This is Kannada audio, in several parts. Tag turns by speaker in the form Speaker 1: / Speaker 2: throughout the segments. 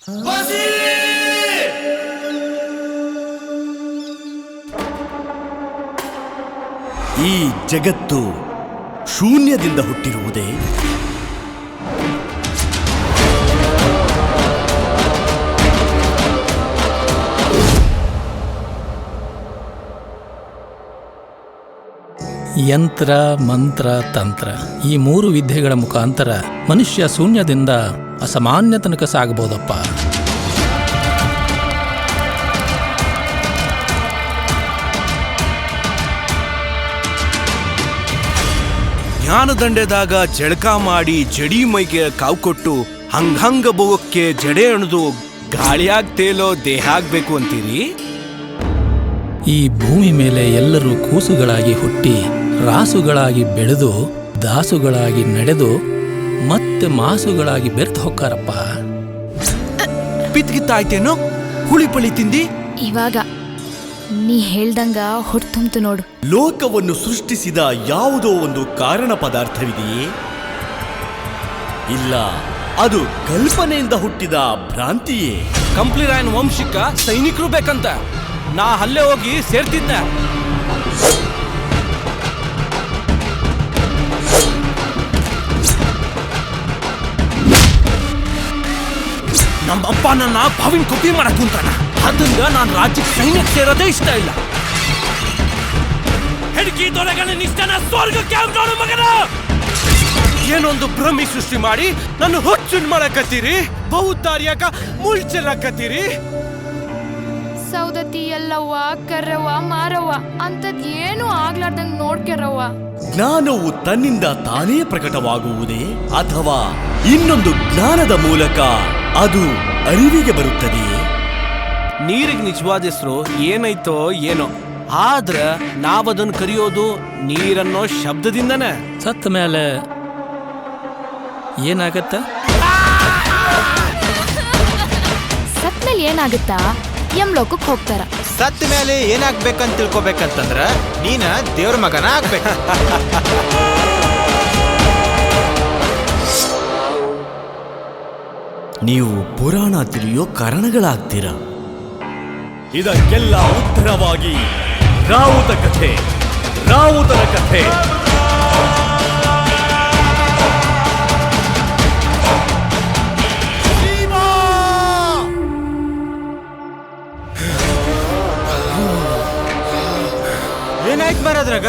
Speaker 1: ಈ ಜಗತ್ತು ಶೂನ್ಯದಿಂದ ಹುಟ್ಟಿರುವುದೇ?
Speaker 2: ಯಂತ್ರ, ಮಂತ್ರ, ತಂತ್ರ ಈ 3 ವಿದ್ಯೆಗಳ ಮುಖಾಂತರ ಮನುಷ್ಯ ಶೂನ್ಯದಿಂದ ಅಸಾಮಾನ್ಯ ತನಕ ಸಾಗಬಹುದಪ್ಪ.
Speaker 1: ಜ್ಞಾನದಂಡೆದಾಗ ಜಳಕ ಮಾಡಿ ಜಡಿ ಮೈಗೆ ಕಾವು ಕೊಟ್ಟು ಹಂಗಂಗ ಬೋಗಕ್ಕೆ ಜಡೆ ಅಣದು ಗಾಳಿಯಾಗ್ ತೇಲೋ ದೇಹ ಆಗ್ಬೇಕು ಅಂತೀರಿ?
Speaker 2: ಈ ಭೂಮಿ ಮೇಲೆ ಎಲ್ಲರೂ ಕೂಸುಗಳಾಗಿ ಹುಟ್ಟಿ ರಾಸುಗಳಾಗಿ ಬೆಳೆದು ದಾಸುಗಳಾಗಿ ನಡೆದು ಮತ್ತೆ ಮಾಸುಗಳಾಗಿ ಬೆರೆತು ಹೊಕ್ಕಾರಪ್ಪ.
Speaker 1: ಪಿತ್ಗಿತ್ತಾಯ್ತೇನೋ? ಹುಳಿ ಪಳಿ ತಿಂದಿ?
Speaker 3: ಇವಾಗ ನೀ ಹೇಳ್ದಂಗ ಹೊಡ್ತುಂತು ನೋಡು.
Speaker 1: ಲೋಕವನ್ನು ಸೃಷ್ಟಿಸಿದ ಯಾವುದೋ ಒಂದು ಕಾರಣ ಪದಾರ್ಥವಿದೆಯೇ? ಇಲ್ಲ, ಅದು ಕಲ್ಪನೆಯಿಂದ ಹುಟ್ಟಿದ ಭ್ರಾಂತಿಯೇ. ಕಂಪ್ಲಿರಾಯನ್ ವಂಶಿಕ ಸೈನಿಕರು ಬೇಕಂತ ನಾ ಅಲ್ಲೇ ಹೋಗಿ ಸೇರ್ತಿದ್ದೆ. ನಮ್ಮಪ್ಪ ನನ್ನ ಭಾವಿನ ಕಾಪಿ ಮಾಡಕ್ ಕುಂತಾನ. ಅದರಿಂದ ನಾನು ರಾಜ್ಯಕ್ಕೆ ಸೈನ್ಯಕ್ಕೆ ಸೇರೋದೇ ಇಷ್ಟ ಇಲ್ಲ. ಹೆಡ್ಕಿ ದೊರೆಗಳ ನಿಷ್ಠನ ಸ್ವರ್ಗಕ್ಕೆ ನೋಡು ಮಗನ. ಏನೊಂದು ಭ್ರಮಿ ಸೃಷ್ಟಿ ಮಾಡಿ ನನ್ನ ಹುಚ್ಚುನ್ ಮಾಡಕತ್ತೀರಿ. ಬಹುತಾರ್ಯಾಕ ಮುಳ್ಚೆಲ್ಲಕತ್ತೀರಿ.
Speaker 3: ಸೌದತ್ತಿ ಎಲ್ಲವ್ವ ಕರ್ರವ್ವ ಮಾರವ್ವ ಅಂತದ್ ಏನು ಆಗ್ಲಾರ್ದಂಗ್ ನೋಡ್ಕೆರವ್ವ.
Speaker 1: ಜ್ಞಾನವು ತನ್ನಿಂದ ತಾನೇ ಪ್ರಕಟವಾಗುವುದೇ ಅಥವಾ ಇನ್ನೊಂದು ಜ್ಞಾನದ ಮೂಲಕ ಅದು ಅರಿವಿಗೆ ಬರುತ್ತದೆಯೇ? ನೀರಿಗೆ ನಿಜವಾದ ಹೆಸರು ಏನಾಯ್ತೋ ಏನೋ, ಆದ್ರ ನಾವದನ್ನು ಕರೆಯೋದು ನೀರನ್ನೋ ಶಬ್ದದಿಂದನೇ.
Speaker 2: ಸತ್ತ ಮೇಲೆ ಏನಾಗತ್ತ?
Speaker 3: ಸತ್ಮೇಲೆ ಏನಾಗುತ್ತಾ? ಯಮ್ಲೋಕಕ್ಕೆ ಹೋಗ್ತಾರ.
Speaker 4: ಸತ್ತ ಮೇಲೆ ಏನಾಗ್ಬೇಕಂತ ತಿಳ್ಕೊಬೇಕಂತಂದ್ರ ನೀನ ದೇವ್ರ ಮಗನ ಆಗ್ಬೇಕ.
Speaker 1: ನೀವು ಪುರಾಣ ತಿಳಿಯೋ ಕಾರಣಗಳಾಗ್ತೀರ. ಇದಕ್ಕೆಲ್ಲ ಉತ್ತರವಾಗಿ ರಾವುತ ಕಥೆ, ರಾವುತರ ಕಥೆ.
Speaker 4: ಏನಾಯ್ತು ಮಾರದ್ರಾಗ?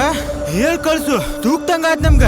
Speaker 4: ಹೇಳ್ ಕಳ್ಸು, ತೂಕ್ತಂಗಾದ್ ನಮ್ಗ.